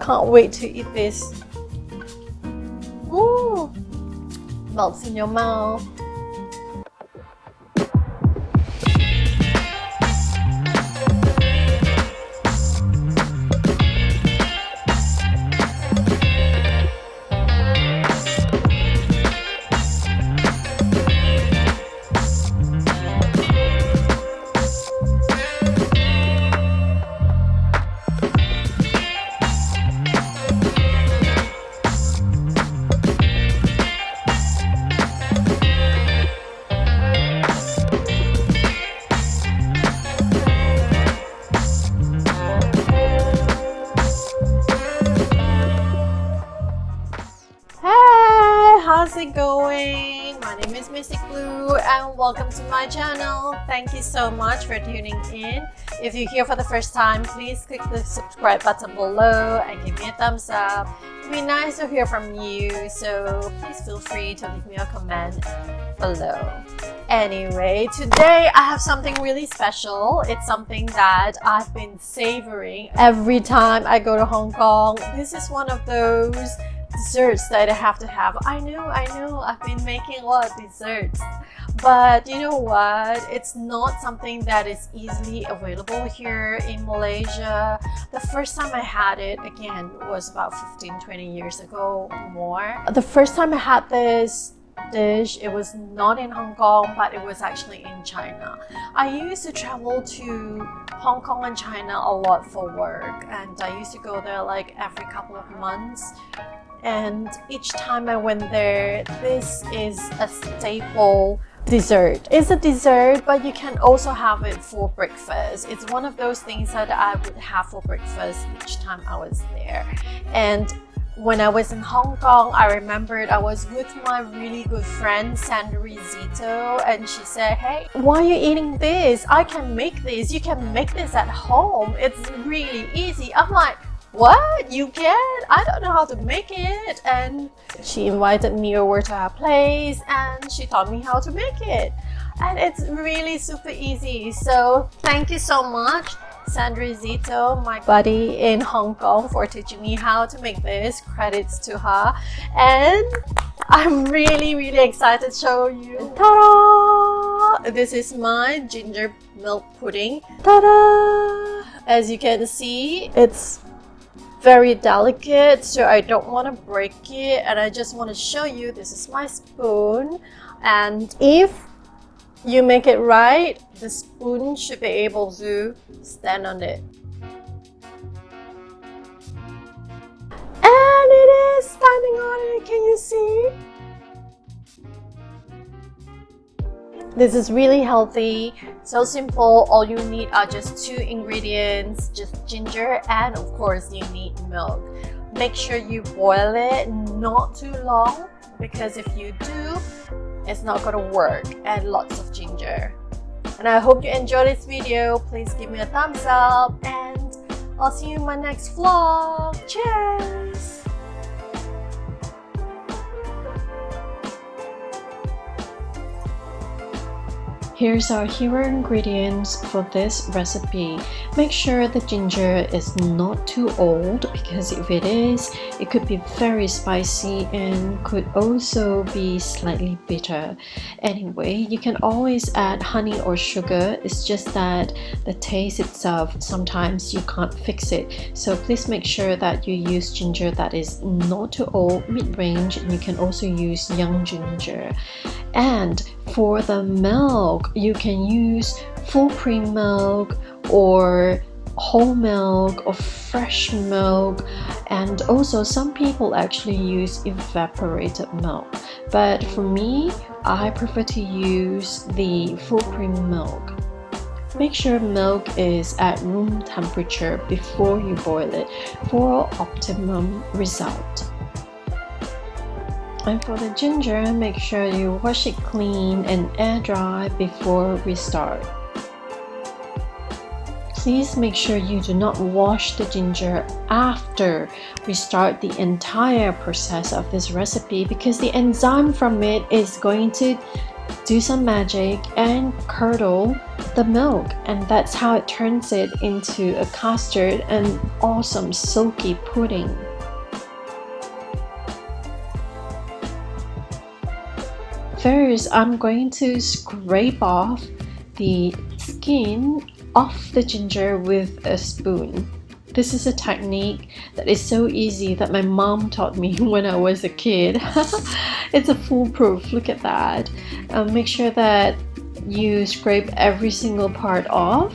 can't wait to eat this. Ooh, melts in your mouth. How's it going? My name is MistyqBleu and welcome to my channel. Thank you so much for tuning in. If you're here for the first time, please click the subscribe button below and give me a thumbs up. It'd be nice to hear from you, so please feel free to leave me a comment below. Anyway, today I have something really special. It's something that I've been savoring every time I go to Hong Kong. This is one of those desserts that I have to have. I know, I've been making a lot of desserts, but you know what? It's not something that is easily available here in Malaysia. The first time I had it, again, was about 15-20 years ago more. The first time I had this dish, it was not in Hong Kong, but it was actually in China. I used to travel to Hong Kong and China a lot for work, and I used to go there like every couple of months. And each time I went there, this is a staple dessert. It's a dessert, but you can also have it for breakfast. It's one of those things that I would have for breakfast each time I was there. And when I was in Hong Kong, I remembered I was with my really good friend Sandary Szeto, and she said, "Hey, why are you eating this? I can make this. You can make this at home. It's really easy." I'm like, "What? You can? I don't know how to make it." And she invited me over to her place and she taught me how to make it. And it's really super easy. So thank you so much, Sandary Szeto, my buddy in Hong Kong, for teaching me how to make this. Credits to her. And I'm really excited to show you. Ta-da! This is my ginger milk pudding. Ta-da! As you can see, it's very delicate, so I don't want to break it, and I just want to show you this is my spoon, and if you make it right, the spoon should be able to stand on it. And it is standing on it, can you see? This is really healthy, so simple. All you need are just 2 ingredients, just ginger, and of course you need milk. Make sure you boil it not too long, because if you do, it's not gonna work. Add lots of ginger. And I hope you enjoyed this video. Please give me a thumbs up, and I'll see you in my next vlog. Cheers! Here's our hero ingredients for this recipe. Make sure the ginger is not too old, because if it is, it could be very spicy and could also be slightly bitter. Anyway, you can always add honey or sugar. It's just that the taste itself, sometimes you can't fix it. So please make sure that you use ginger that is not too old, mid-range, and you can also use young ginger. And for the milk, you can use full cream milk or whole milk or fresh milk, and also some people actually use evaporated milk, but for me, I prefer to use the full cream milk. Make sure milk is at room temperature before you boil it for optimum result. And for the ginger, make sure you wash it clean and air dry before we start. Please make sure you do not wash the ginger after we start the entire process of this recipe, because the enzyme from it is going to do some magic and curdle the milk, and that's how it turns it into a custard and awesome silky pudding. First, I'm going to scrape off the skin off the ginger with a spoon. This is a technique that is so easy that my mom taught me when I was a kid. It's a foolproof, look at that. Make sure that you scrape every single part off,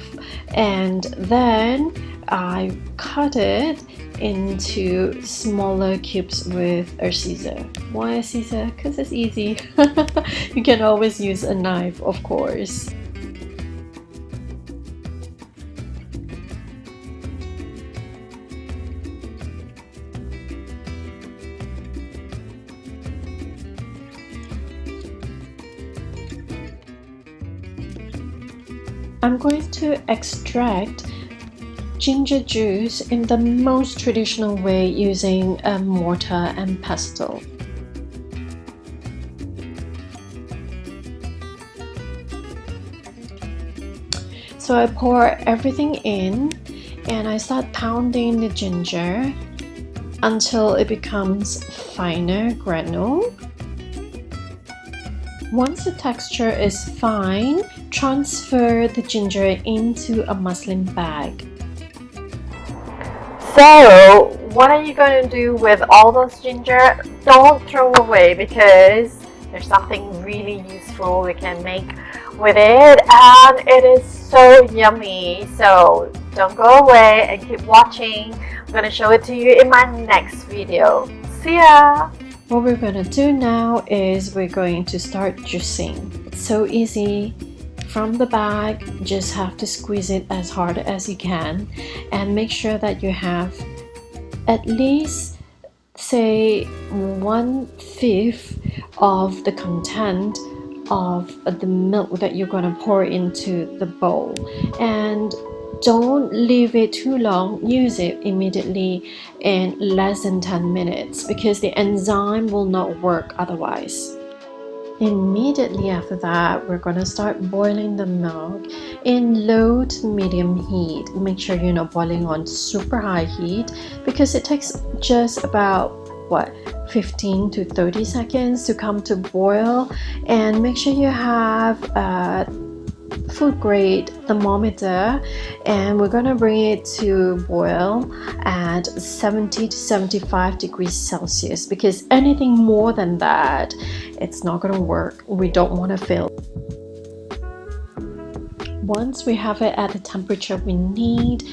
and then I cut it into smaller cubes with a scissor. Why a scissor? Because it's easy. You can always use a knife, of course. I'm going to extract ginger juice in the most traditional way using a mortar and pestle. So I pour everything in and I start pounding the ginger until it becomes finer granule. Once the texture is fine, transfer the ginger into a muslin bag. So, what are you going to do with all those ginger? Don't throw away, because there's something really useful we can make with it, and it is so yummy. So don't go away and keep watching. I'm going to show it to you in my next video. See ya! What we're going to do now is we're going to start juicing. It's so easy. From the bag, just have to squeeze it as hard as you can, and make sure that you have at least, say, 1/5 of the content of the milk that you're going to pour into the bowl. And don't leave it too long. Use it immediately in less than 10 minutes, because the enzyme will not work otherwise. Immediately after that, we're going to start boiling the milk in low to medium heat. Make sure you're not boiling on super high heat, because it takes just about 15 to 30 seconds to come to boil. And make sure you have a food grade thermometer, and we're gonna bring it to boil at 70 to 75 degrees Celsius, because anything more than that, it's not gonna work. We don't want to fill. Once we have it at the temperature we need,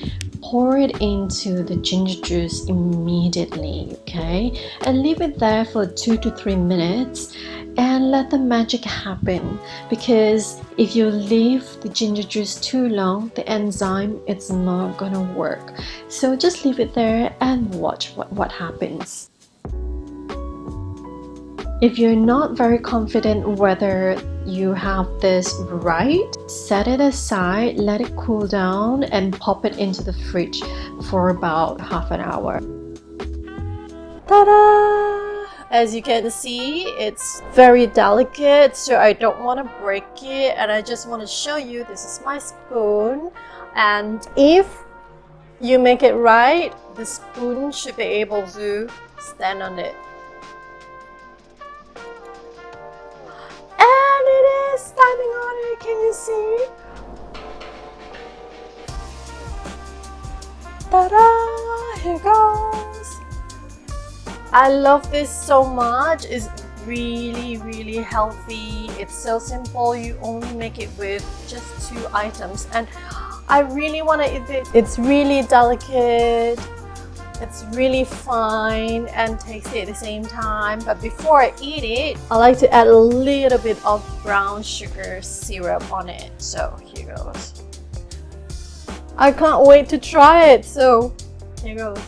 pour it into the ginger juice immediately, okay? And leave it there for 2 to 3 minutes and let the magic happen, because if you leave the ginger juice too long, the enzyme, it's not gonna work. So just leave it there and watch what happens. If you're not very confident whether you have this right, set it aside, let it cool down, and pop it into the fridge for about half an hour. Ta-da! As you can see, it's very delicate, so I don't want to break it, and I just want to show you, this is my spoon, and if you make it right, the spoon should be able to stand on it. And it is standing on it, can you see? Ta-da! Here goes! I love this so much. It's really healthy. It's so simple. You only make it with just 2 items, and I really want to eat it. It's really delicate. It's really fine and tasty at the same time. But before I eat it, I like to add a little bit of brown sugar syrup on it. So here goes. I can't wait to try it. So here goes.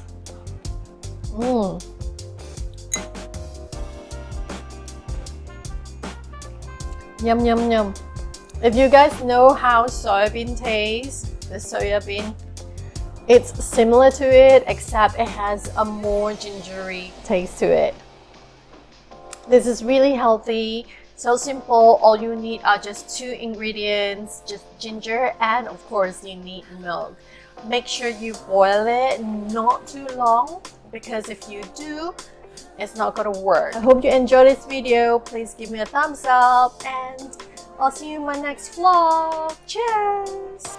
Yum yum yum. If you guys know how soybean tastes, the soya bean, it's similar to it, except it has a more gingery taste to it. This is really healthy, So simple. All you need are just 2 ingredients, just ginger, and of course you need milk. Make sure you boil it not too long, because if you do, it's not gonna work. I hope you enjoyed this video. Please give me a thumbs up, and I'll see you in my next vlog. Cheers!